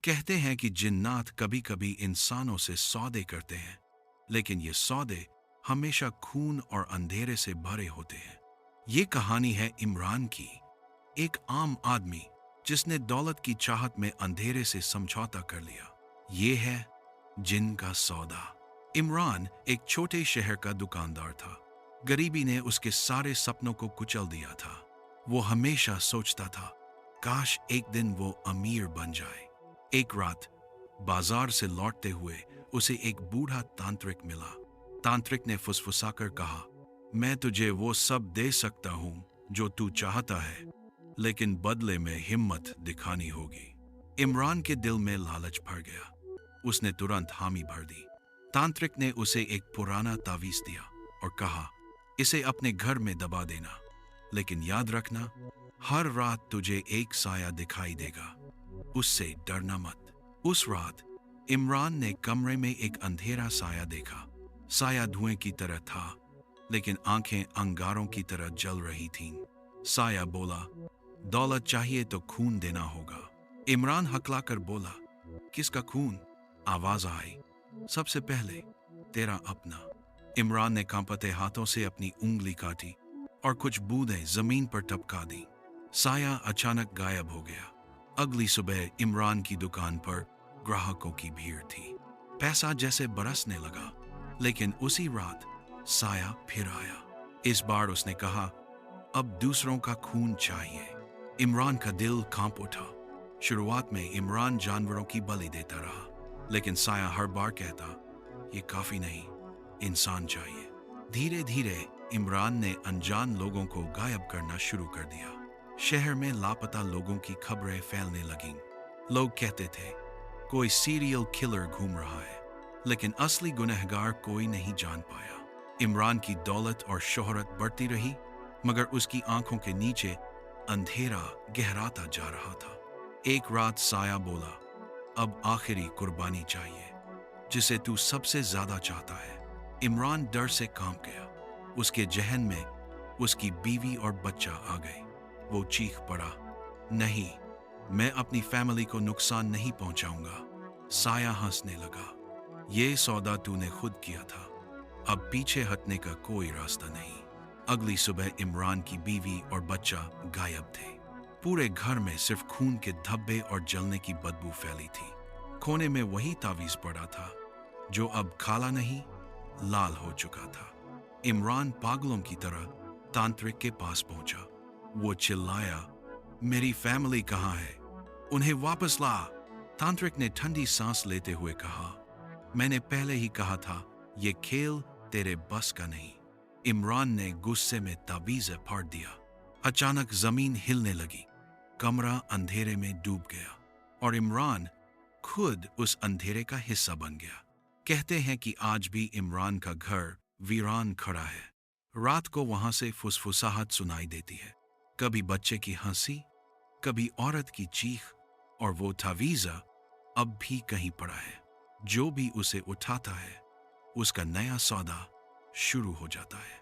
कहते हैं कि जिन्नात कभी कभी इंसानों से सौदे करते हैं, लेकिन ये सौदे हमेशा खून और अंधेरे से भरे होते हैं। ये कहानी है इमरान की, एक आम आदमी जिसने दौलत की चाहत में अंधेरे से समझौता कर लिया। ये है जिन का सौदा। इमरान एक छोटे शहर का दुकानदार था। गरीबी ने उसके सारे सपनों को कुचल दिया था। वो हमेशा सोचता था, काश एक दिन वो अमीर बन जाए। एक रात बाजार से लौटते हुए उसे एक बूढ़ा तांत्रिक मिला। तांत्रिक ने फुसफुसाकर कहा, मैं तुझे वो सब दे सकता हूं जो तू चाहता है, लेकिन बदले में हिम्मत दिखानी होगी। इमरान के दिल में लालच भर गया। उसने तुरंत हामी भर दी। तांत्रिक ने उसे एक पुराना तावीज दिया और कहा, इसे अपने घर में दबा देना, लेकिन याद रखना, हर रात तुझे एक साया दिखाई देगा, उससे डरना मत। उस रात इमरान ने कमरे में एक अंधेरा साया देखा। साया धुएं की तरह था, लेकिन आंखें अंगारों की तरह जल रही थीं। साया बोला, दौलत चाहिए तो खून देना होगा। इमरान हकलाकर बोला, किसका खून? आवाज आई, सबसे पहले तेरा अपना। इमरान ने कांपते हाथों से अपनी उंगली काटी और कुछ बूंदें जमीन पर टपका दी। साया अचानक गायब हो गया। अगली सुबह इमरान की दुकान पर ग्राहकों की भीड़ थी। पैसा जैसे बरसने लगा, लेकिन उसी रात साया फिर आया। इस बार उसने कहा, अब दूसरों का खून चाहिए। इमरान का दिल कांप उठा। शुरुआत में इमरान जानवरों की बलि देता रहा, लेकिन साया हर बार कहता, ये काफी नहीं, इंसान चाहिए। धीरे धीरे इमरान ने अनजान लोगों को गायब करना शुरू कर दिया। शहर में लापता लोगों की खबरें फैलने लगीं। लोग कहते थे, कोई सीरियल किलर घूम रहा है, लेकिन असली गुनहगार कोई नहीं जान पाया। इमरान की दौलत और शोहरत बढ़ती रही, मगर उसकी आंखों के नीचे अंधेरा गहराता जा रहा था। एक रात साया बोला, अब आखिरी कुर्बानी चाहिए, जिसे तू सबसे ज्यादा चाहता है। इमरान डर से कांप गया। उसके जहन में उसकी बीवी और बच्चा आ गए। वो चीख पड़ा, नहीं, मैं अपनी फैमिली को नुकसान नहीं पहुंचाऊंगा। साया हंसने लगा, ये सौदा तूने खुद किया था, अब पीछे हटने का कोई रास्ता नहीं। अगली सुबह इमरान की बीवी और बच्चा गायब थे। पूरे घर में सिर्फ खून के धब्बे और जलने की बदबू फैली थी। कोने में वही तावीज पड़ा था, जो अब काला नहीं, लाल हो चुका था। इमरान पागलों की तरह तांत्रिक के पास पहुंचा। वो चिल्लाया, मेरी फैमिली कहाँ है? उन्हें वापस ला। तांत्रिक ने ठंडी सांस लेते हुए कहा, मैंने पहले ही कहा था, ये खेल तेरे बस का नहीं। इमरान ने गुस्से में तावीज फाड़ दिया। अचानक जमीन हिलने लगी। कमरा अंधेरे में डूब गया और इमरान खुद उस अंधेरे का हिस्सा बन गया। कहते हैं कि आज भी इमरान का घर वीरान खड़ा है। रात को वहां से फुसफुसाहट सुनाई देती है, कभी बच्चे की हंसी, कभी औरत की चीख, और वो तावीज़ा अब भी कहीं पड़ा है। जो भी उसे उठाता है, उसका नया सौदा शुरू हो जाता है।